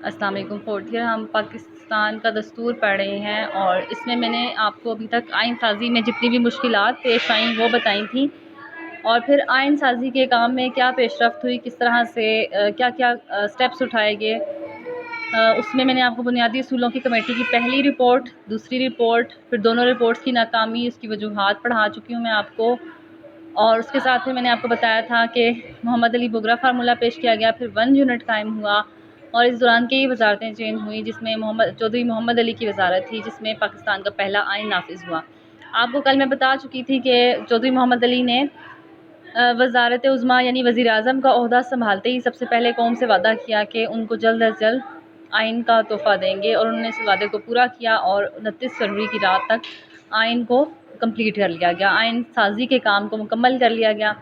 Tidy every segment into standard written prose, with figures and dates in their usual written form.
السلام علیکم۔ Fourth year ہم پاکستان کا دستور پڑھ رہے ہیں اور اس میں نے آپ کو ابھی تک آئین سازی میں جتنی بھی مشکلات پیش آئیں وہ بتائی تھیں، اور پھر آئین سازی کے کام میں کیا پیش رفت ہوئی، کس طرح سے کیا کیا سٹیپس اٹھائے گئے۔ اس میں نے آپ کو بنیادی اصولوں کی کمیٹی کی پہلی رپورٹ، دوسری رپورٹ، پھر دونوں رپورٹس کی ناکامی، اس کی وجوہات پڑھا چکی ہوں میں آپ کو، اور اس کے ساتھ میں نے آپ کو بتایا تھا کہ محمد علی بگرا فارمولہ پیش کیا گیا، پھر 1 یونٹ قائم ہوا، اور اس دوران کئی وزارتیں چینج ہوئیں، جس میں چودھری محمد علی کی وزارت تھی، جس میں پاکستان کا پہلا آئین نافذ ہوا۔ آپ کو کل میں بتا چکی تھی کہ چودھری محمد علی نے وزارت عظمیٰ یعنی وزیر اعظم کا عہدہ سنبھالتے ہی سب سے پہلے قوم سے وعدہ کیا کہ ان کو جلد از جلد آئین کا تحفہ دیں گے، اور انہوں نے اس وعدے کو پورا کیا، اور 29 فروری کی رات تک آئین کو کمپلیٹ کر لیا گیا، آئین سازی کے کام کو مکمل کر لیا گیا۔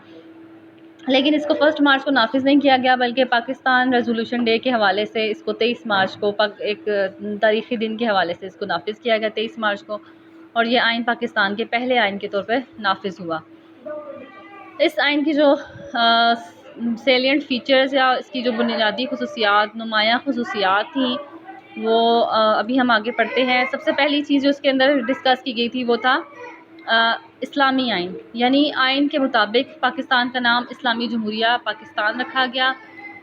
لیکن اس کو 1 مارچ کو نافذ نہیں کیا گیا، بلکہ پاکستان ریزولوشن ڈے کے حوالے سے اس کو 23 مارچ کو ایک تاریخی دن کے حوالے سے اس کو نافذ کیا گیا 23 مارچ کو، اور یہ آئین پاکستان کے پہلے آئین کے طور پہ نافذ ہوا۔ اس آئین کی جو سیلینٹ فیچرز یا اس کی جو بنیادی خصوصیات، نمایاں خصوصیات تھیں، وہ ابھی ہم آگے پڑھتے ہیں۔ سب سے پہلی چیز جو اس کے اندر ڈسکس کی گئی تھی وہ تھا اسلامی آئین، یعنی آئین کے مطابق پاکستان کا نام اسلامی جمہوریہ پاکستان رکھا گیا۔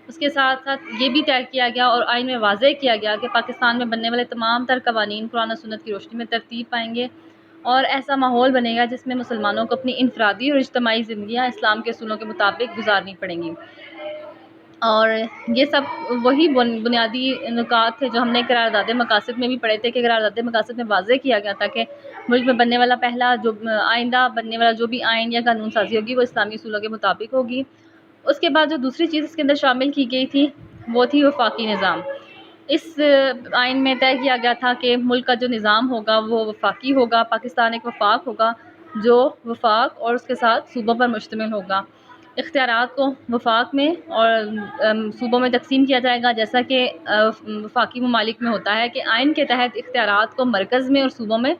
اس کے ساتھ ساتھ یہ بھی طے کیا گیا اور آئین میں واضح کیا گیا کہ پاکستان میں بننے والے تمام تر قوانین قرآن و سنت کی روشنی میں ترتیب پائیں گے، اور ایسا ماحول بنے گا جس میں مسلمانوں کو اپنی انفرادی اور اجتماعی زندگیاں اسلام کے اصولوں کے مطابق گزارنی پڑیں گی۔ اور یہ سب وہی بنیادی نکات تھے جو ہم نے قرارداد مقاصد میں بھی پڑھے تھے، کہ قرارداد مقاصد میں واضح کیا گیا تھا کہ ملک میں بننے والا پہلا جو آئندہ بننے والا جو بھی آئین یا قانون سازی ہوگی وہ اسلامی اصولوں کے مطابق ہوگی۔ اس کے بعد جو دوسری چیز اس کے اندر شامل کی گئی تھی وہ تھی وفاقی نظام۔ اس آئین میں طے کیا گیا تھا کہ ملک کا جو نظام ہوگا وہ وفاقی ہوگا، پاکستان ایک وفاق ہوگا جو وفاق اور اس کے ساتھ صوبوں پر مشتمل ہوگا۔ اختیارات کو وفاق میں اور صوبوں میں تقسیم کیا جائے گا، جیسا کہ وفاقی ممالک میں ہوتا ہے کہ آئین کے تحت اختیارات کو مرکز میں اور صوبوں میں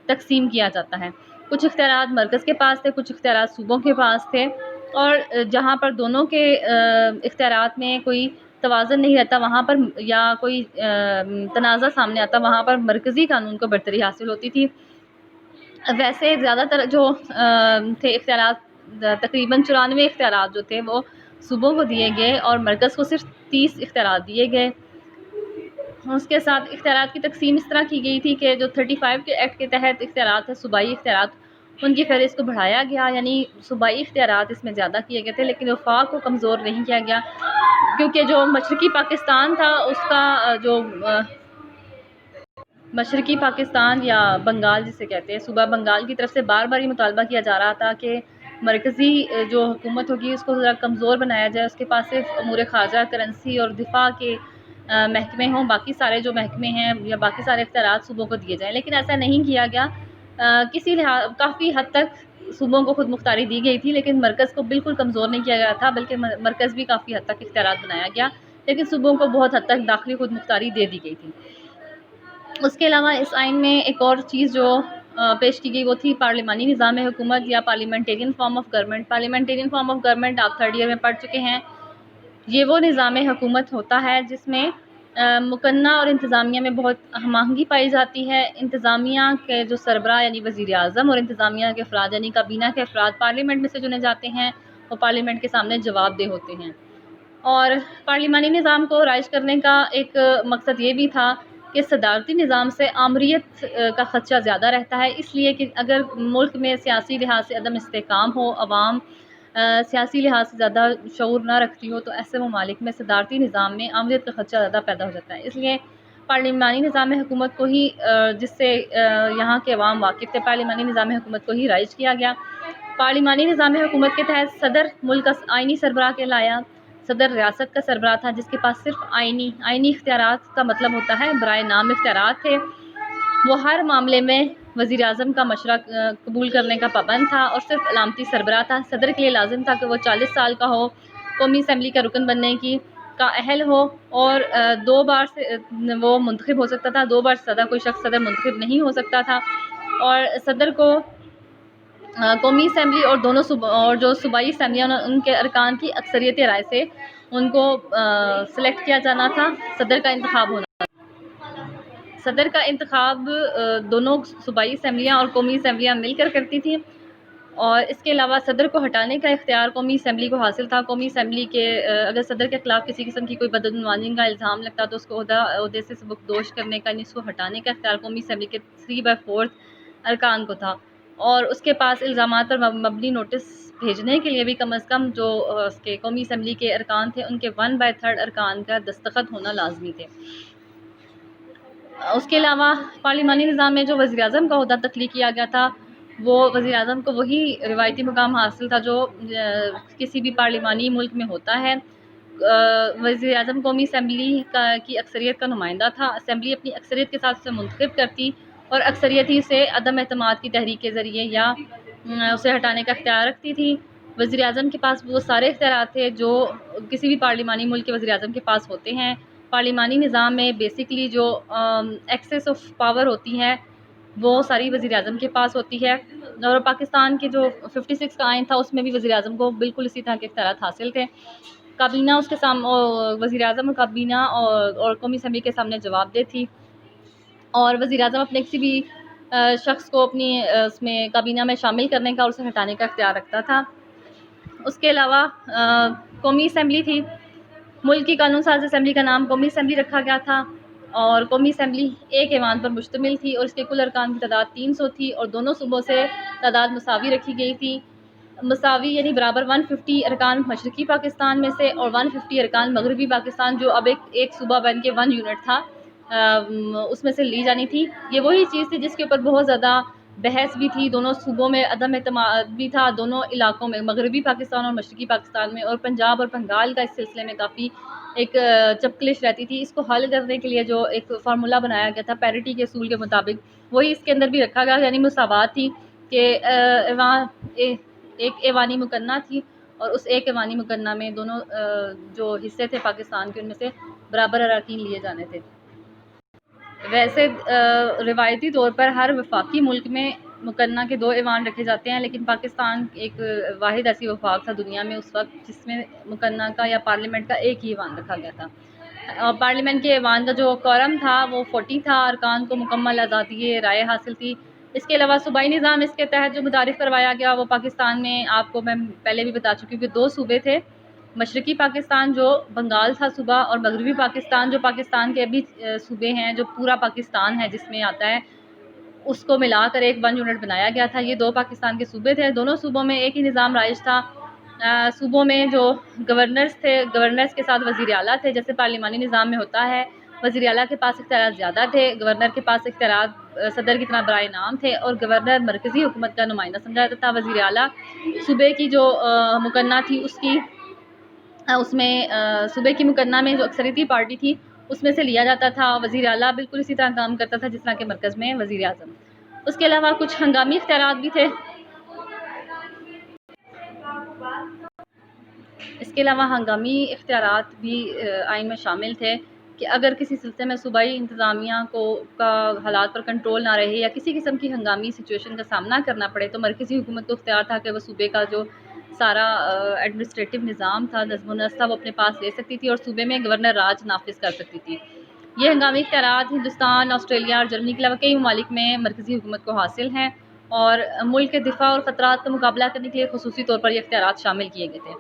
تقسیم کیا جاتا ہے۔ کچھ اختیارات مرکز کے پاس تھے، کچھ اختیارات صوبوں کے پاس تھے، اور جہاں پر دونوں کے اختیارات میں کوئی توازن نہیں رہتا وہاں پر، یا کوئی تنازع سامنے آتا وہاں پر مرکزی قانون کو برتری حاصل ہوتی تھی۔ ویسے زیادہ تر جو تھے اختیارات، تقریباً 94 اختیارات جو تھے وہ صوبوں کو دیے گئے اور مرکز کو صرف 30 اختیارات دیے گئے۔ اس کے ساتھ اختیارات کی تقسیم اس طرح کی گئی تھی کہ جو 35 کے ایکٹ کے تحت اختیارات ہیں، صوبائی اختیارات، ان کی فہرست کو بڑھایا گیا، یعنی صوبائی اختیارات اس میں زیادہ کیے گئے تھے، لیکن وفاق کو کمزور نہیں کیا گیا، کیونکہ جو مشرقی پاکستان تھا اس کا جو مشرقی پاکستان یا بنگال جسے کہتے ہیں، صوبہ بنگال کی طرف سے بار بار یہ مطالبہ کیا جا رہا تھا کہ مرکزی جو حکومت ہوگی اس کو ذرا کمزور بنایا جائے، اس کے پاس صرف امور خارجہ، کرنسی اور دفاع کے محکمے ہوں، باقی سارے جو محکمے ہیں یا باقی سارے اختیارات صوبوں کو دیے جائیں، لیکن ایسا نہیں کیا گیا۔ کسی لحاظ کافی حد تک صوبوں کو خود مختاری دی گئی تھی، لیکن مرکز کو بالکل کمزور نہیں کیا گیا تھا، بلکہ مرکز بھی کافی حد تک اختیارات بنایا گیا، لیکن صوبوں کو بہت حد تک داخلی خود مختاری دے دی گئی تھی۔ اس کے علاوہ اس آئین میں ایک اور چیز جو پیش کی گئی وہ تھی پارلیمانی نظام حکومت یا parliamentarian form of government. Parliamentarian form of government آپ 3rd ایئر میں پڑھ چکے ہیں۔ یہ وہ نظام حکومت ہوتا ہے جس میں مقننہ اور انتظامیہ میں بہت ہم آہنگی پائی جاتی ہے۔ انتظامیہ کے جو سربراہ یعنی وزیر اعظم اور انتظامیہ کے افراد یعنی کابینہ کے افراد پارلیمنٹ میں سے چنے جاتے ہیں، وہ پارلیمنٹ کے سامنے جواب دہ ہوتے ہیں۔ اور پارلیمانی نظام کو رائج کرنے کا ایک مقصد یہ بھی تھا کہ صدارتی نظام سے آمریت کا خدشہ زیادہ رہتا ہے، اس لیے کہ اگر ملک میں سیاسی لحاظ سے عدم استحکام ہو، عوام سیاسی لحاظ سے زیادہ شعور نہ رکھتی ہو، تو ایسے ممالک میں صدارتی نظام میں آمریت کا خدشہ زیادہ پیدا ہو جاتا ہے۔ اس لیے پارلیمانی نظام حکومت کو ہی جس سے یہاں کے عوام واقف تھے، پارلیمانی نظام حکومت کو ہی رائج کیا گیا۔ پارلیمانی نظام حکومت کے تحت صدر ملک کا آئینی سربراہ کہلایا۔ صدر ریاست کا سربراہ تھا جس کے پاس صرف آئینی اختیارات کا مطلب ہوتا ہے برائے نام اختیارات تھے۔ وہ ہر معاملے میں وزیر اعظم کا مشورہ قبول کرنے کا پابند تھا اور صرف علامتی سربراہ تھا۔ صدر کے لیے لازم تھا کہ وہ 40 سال کا ہو، قومی اسمبلی کا رکن بننے کا اہل ہو، اور 2 بار سے وہ منتخب ہو سکتا تھا، 2 بار سے زیادہ کوئی شخص صدر منتخب نہیں ہو سکتا تھا۔ اور صدر کو قومی اسمبلی اور جو صوبائی اسمبلیاں ان کے ارکان کی اکثریت رائے سے ان کو سلیکٹ کیا جانا تھا، صدر کا انتخاب ہونا تھا۔ صدر کا انتخاب دونوں صوبائی اسمبلیاں اور قومی اسمبلیاں مل کر کرتی تھیں، اور اس کے علاوہ صدر کو ہٹانے کا اختیار قومی اسمبلی کو حاصل تھا۔ قومی اسمبلی کے اگر صدر کے خلاف کسی قسم کی کوئی بدعنوانی کا الزام لگتا تو اس کو عہدے سے سبکدوش کرنے کا، یعنی اس کو ہٹانے کا اختیار قومی اسمبلی کے 3/4 ارکان کو تھا، اور اس کے پاس الزامات پر مبنی نوٹس بھیجنے کے لیے بھی کم از کم جو اس کے قومی اسمبلی کے ارکان تھے ان کے 1/3 ارکان کا دستخط ہونا لازمی تھے۔ اس کے علاوہ پارلیمانی نظام میں جو وزیر اعظم کا عہدہ تخلیق کیا گیا تھا، وہ وزیر اعظم کو وہی روایتی مقام حاصل تھا جو کسی بھی پارلیمانی ملک میں ہوتا ہے۔ وزیر اعظم قومی اسمبلی کی اکثریت کا نمائندہ تھا۔ اسمبلی اپنی اکثریت کے ساتھ اسے منتخب کرتی اور اکثریتی سے عدم اعتماد کی تحریک کے ذریعے یا اسے ہٹانے کا اختیار رکھتی تھی۔ وزیر اعظم کے پاس وہ سارے اختیارات تھے جو کسی بھی پارلیمانی ملک کے وزیر اعظم کے پاس ہوتے ہیں۔ پارلیمانی نظام میں بیسکلی جو ایکسیس آف پاور ہوتی ہے وہ ساری وزیر اعظم کے پاس ہوتی ہے، اور پاکستان کے جو 56 کا آئین تھا اس میں بھی وزیر اعظم کو بالکل اسی طرح کے اختیارات حاصل تھے۔ کابینہ اس کے سامنے، وزیر اعظم اور کابینہ اور قومی اسمبلی کے سامنے جواب دہ تھی، اور وزیر اعظم اپنے کسی بھی شخص کو اپنی اس میں کابینہ میں شامل کرنے کا اور اسے ہٹانے کا اختیار رکھتا تھا۔ اس کے علاوہ قومی اسمبلی تھی، ملک کی قانون ساز اسمبلی کا نام قومی اسمبلی رکھا گیا تھا، اور قومی اسمبلی ایک ایوان پر مشتمل تھی، اور اس کے کل ارکان کی تعداد 300 تھی، اور دونوں صوبوں سے تعداد مساوی رکھی گئی تھی۔ مساوی یعنی برابر 150 ارکان مشرقی پاکستان میں سے اور 150 ارکان مغربی پاکستان، جو اب ایک صوبہ بن کے 1 یونٹ تھا، اس میں سے لی جانی تھی۔ یہ وہی چیز تھی جس کے اوپر بہت زیادہ بحث بھی تھی، دونوں صوبوں میں عدم اعتماد بھی تھا، دونوں علاقوں میں مغربی پاکستان اور مشرقی پاکستان میں، اور پنجاب اور بنگال کا اس سلسلے میں کافی ایک چپکلش رہتی تھی۔ اس کو حل کرنے کے لیے جو ایک فارمولہ بنایا گیا تھا پیرٹی کے اصول کے مطابق، وہی اس کے اندر بھی رکھا گیا، یعنی مساوات تھی کہ ایک ایوانی مکنہ تھی، اور اس ایک ایوانی مکنہ میں دونوں جو حصے تھے پاکستان کے ان میں سے برابر اراکین لیے جانے تھے۔ ویسے روایتی طور پر ہر وفاقی ملک میں مکنہ کے 2 ایوان رکھے جاتے ہیں، لیکن پاکستان ایک واحد ایسی وفاق تھا دنیا میں اس وقت جس میں مکنہ کا یا پارلیمنٹ کا ایک ہی ایوان رکھا گیا تھا، اور پارلیمنٹ کے ایوان کا جو کورم تھا وہ 40 تھا، ارکان کو مکمل آزادی رائے حاصل تھی۔ اس کے علاوہ صوبائی نظام اس کے تحت جو متعارف کروایا گیا وہ پاکستان میں آپ کو میں پہلے بھی بتا چکی ہوں کہ 2 صوبے تھے، مشرقی پاکستان جو بنگال تھا صوبہ، اور مغربی پاکستان جو پاکستان کے ابھی صوبے ہیں جو پورا پاکستان ہے جس میں آتا ہے، اس کو ملا کر ایک 1 یونٹ بنایا گیا تھا۔ یہ 2 پاکستان کے صوبے تھے، دونوں صوبوں میں ایک ہی نظام رائج تھا۔ صوبوں میں جو گورنرز تھے، گورنرز کے ساتھ وزیر اعلیٰ تھے، جیسے پارلیمانی نظام میں ہوتا ہے۔ وزیر اعلیٰ کے پاس اختیارات زیادہ تھے، گورنر کے پاس اختیارات صدر کی طرح برائے نام تھے، اور گورنر مرکزی حکومت کا نمائندہ سمجھا جاتا تھا۔ وزیر اعلیٰ صوبے کی جو مکنہ تھی اس میں صوبے کی مکنہ میں جو اکثریتی پارٹی تھی اس میں سے لیا جاتا تھا۔ وزیر اعلیٰ بالکل اسی طرح کام کرتا تھا جس طرح کے مرکز میں وزیر اعظم۔ اس کے علاوہ کچھ ہنگامی اختیارات بھی تھے۔ اس کے علاوہ ہنگامی اختیارات بھی آئین میں شامل تھے کہ اگر کسی سلسلے میں صوبائی انتظامیہ کا حالات پر کنٹرول نہ رہے یا کسی قسم کی ہنگامی سچویشن کا سامنا کرنا پڑے تو مرکزی حکومت کو اختیار تھا کہ وہ صوبے کا جو سارا ایڈمنسٹریٹو نظام تھا، نظم و نسق تھا، وہ اپنے پاس لے سکتی تھی اور صوبے میں گورنر راج نافذ کر سکتی تھی۔ یہ ہنگامی اختیارات ہندوستان، آسٹریلیا اور جرمنی کے علاوہ کئی ممالک میں مرکزی حکومت کو حاصل ہیں، اور ملک کے دفاع اور خطرات کا مقابلہ کرنے کے لیے خصوصی طور پر یہ اختیارات شامل کیے گئے تھے۔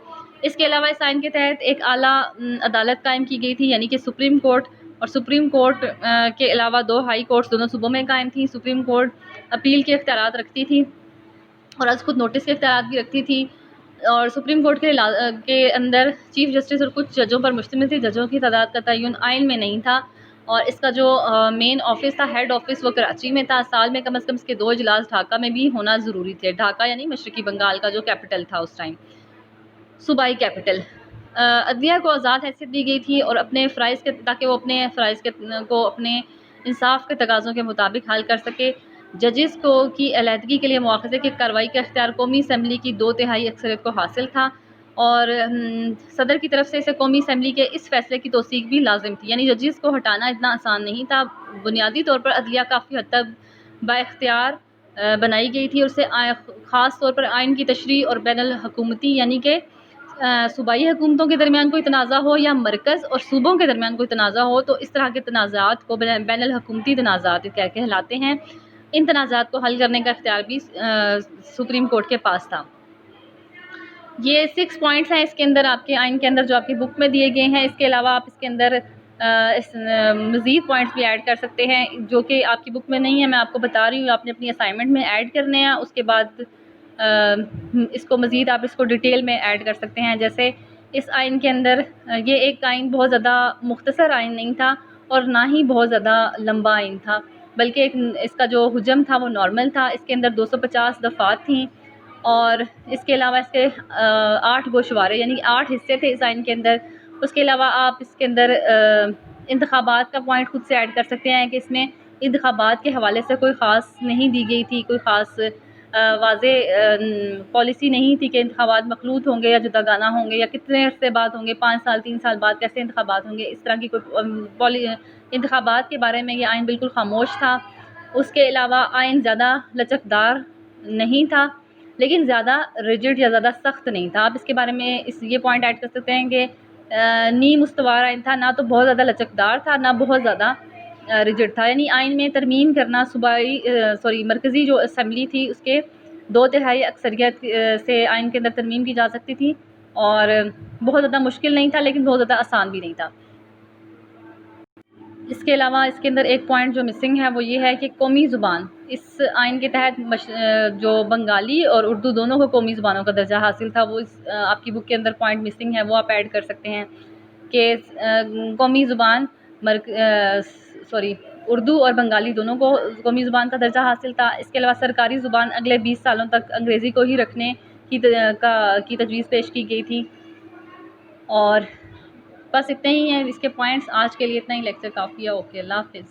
اس کے علاوہ اس آئین کے تحت ایک اعلیٰ عدالت قائم کی گئی تھی، یعنی کہ سپریم کورٹ، اور سپریم کورٹ کے علاوہ 2 ہائی کورٹس دونوں صوبوں میں قائم تھیں۔ سپریم کورٹ اپیل کے اختیارات رکھتی تھی اور از خود نوٹس کے اختیارات بھی رکھتی تھی، اور سپریم کورٹ کے اندر چیف جسٹس اور کچھ ججوں پر مشتمل تھی۔ ججوں کی تعداد کا تعین آئین میں نہیں تھا، اور اس کا جو مین آفس تھا، ہیڈ آفس، وہ کراچی میں تھا۔ سال میں کم از کم اس کے 2 اجلاس ڈھاکہ میں بھی ہونا ضروری تھے۔ ڈھاکہ یعنی مشرقی بنگال کا جو کیپٹل تھا اس ٹائم، صوبائی کیپٹل۔ عدلیہ کو آزاد حیثیت دی گئی تھی اور اپنے فرائض کے تاکہ وہ اپنے فرائض کو اپنے انصاف کے تقاضوں کے مطابق حل کر سکے۔ ججز کو کی علیحدگی کے لیے مواخذے کی کارروائی کا اختیار قومی اسمبلی کی 2/3 اکثریت کو حاصل تھا، اور صدر کی طرف سے اسے قومی اسمبلی کے اس فیصلے کی توثیق بھی لازم تھی۔ یعنی ججز کو ہٹانا اتنا آسان نہیں تھا۔ بنیادی طور پر عدلیہ کافی حد تک با اختیار بنائی گئی تھی، اور اسے خاص طور پر آئین کی تشریح اور بین الحکومتی یعنی کہ صوبائی حکومتوں کے درمیان کوئی تنازع ہو یا مرکز اور صوبوں کے درمیان کوئی تنازع ہو تو اس طرح کے تنازعات کو بین الحکومتی تنازعات کہلاتے ہیں۔ ان تنازعات کو حل کرنے کا اختیار بھی سپریم کورٹ کے پاس تھا۔ یہ 6 پوائنٹس ہیں اس کے اندر، آپ کے آئین کے اندر جو آپ کی بک میں دیے گئے ہیں۔ اس کے علاوہ آپ اس کے اندر مزید پوائنٹس بھی ایڈ کر سکتے ہیں جو کہ آپ کی بک میں نہیں ہے، میں آپ کو بتا رہی ہوں، آپ نے اپنی اسائنمنٹ میں ایڈ کرنے ہیں۔ اس کے بعد اس کو مزید آپ اس کو ڈیٹیل میں ایڈ کر سکتے ہیں۔ جیسے اس آئین کے اندر یہ ایک آئین بہت زیادہ مختصر آئین نہیں تھا اور نہ ہی بہت زیادہ لمبا آئین تھا، بلکہ اس کا جو حجم تھا وہ نارمل تھا۔ اس کے اندر 250 دفعات تھیں اور اس کے علاوہ اس کے 8 گوشوارے یعنی 8 حصے تھے اس آئین کے اندر۔ اس کے علاوہ آپ اس کے اندر انتخابات کا پوائنٹ خود سے ایڈ کر سکتے ہیں کہ اس میں انتخابات کے حوالے سے کوئی خاص نہیں دی گئی تھی، کوئی خاص واضح پالیسی نہیں تھی کہ انتخابات مخلوط ہوں گے یا جداگانہ ہوں گے یا کتنے عرصے بعد ہوں گے، 5 سال 3 سال بعد کیسے انتخابات ہوں گے، اس طرح کی کوئی انتخابات کے بارے میں یہ آئین بالکل خاموش تھا۔ اس کے علاوہ آئین زیادہ لچکدار نہیں تھا لیکن زیادہ ریجڈ یا زیادہ سخت نہیں تھا۔ آپ اس کے بارے میں یہ پوائنٹ ایڈ کر سکتے ہیں کہ نیم استوار آئین تھا، نہ تو بہت زیادہ لچکدار تھا نہ بہت زیادہ ریجڈ تھا، یعنی آئین میں ترمیم کرنا مرکزی جو اسمبلی تھی اس کے 2/3 اکثریت سے آئین کے اندر ترمیم کی جا سکتی تھی اور بہت زیادہ مشکل نہیں تھا لیکن بہت زیادہ آسان بھی نہیں تھا۔ اس کے علاوہ اس کے اندر ایک پوائنٹ جو مسنگ ہے وہ یہ ہے کہ قومی زبان، اس آئین کے تحت جو بنگالی اور اردو دونوں کو قومی زبانوں کا درجہ حاصل تھا، وہ آپ کی بک کے اندر پوائنٹ مسنگ ہے، وہ آپ ایڈ کر سکتے ہیں کہ قومی زبان اردو اور بنگالی دونوں کو قومی زبان کا درجہ حاصل تھا۔ اس کے علاوہ سرکاری زبان اگلے 20 سالوں تک انگریزی کو ہی رکھنے کی تجویز پیش کی گئی تھی۔ اور بس اتنے ہی ہیں اس کے پوائنٹس، آج کے لیے اتنا ہی، لیکچر کافی ہے۔ اوکے، اللہ حافظ۔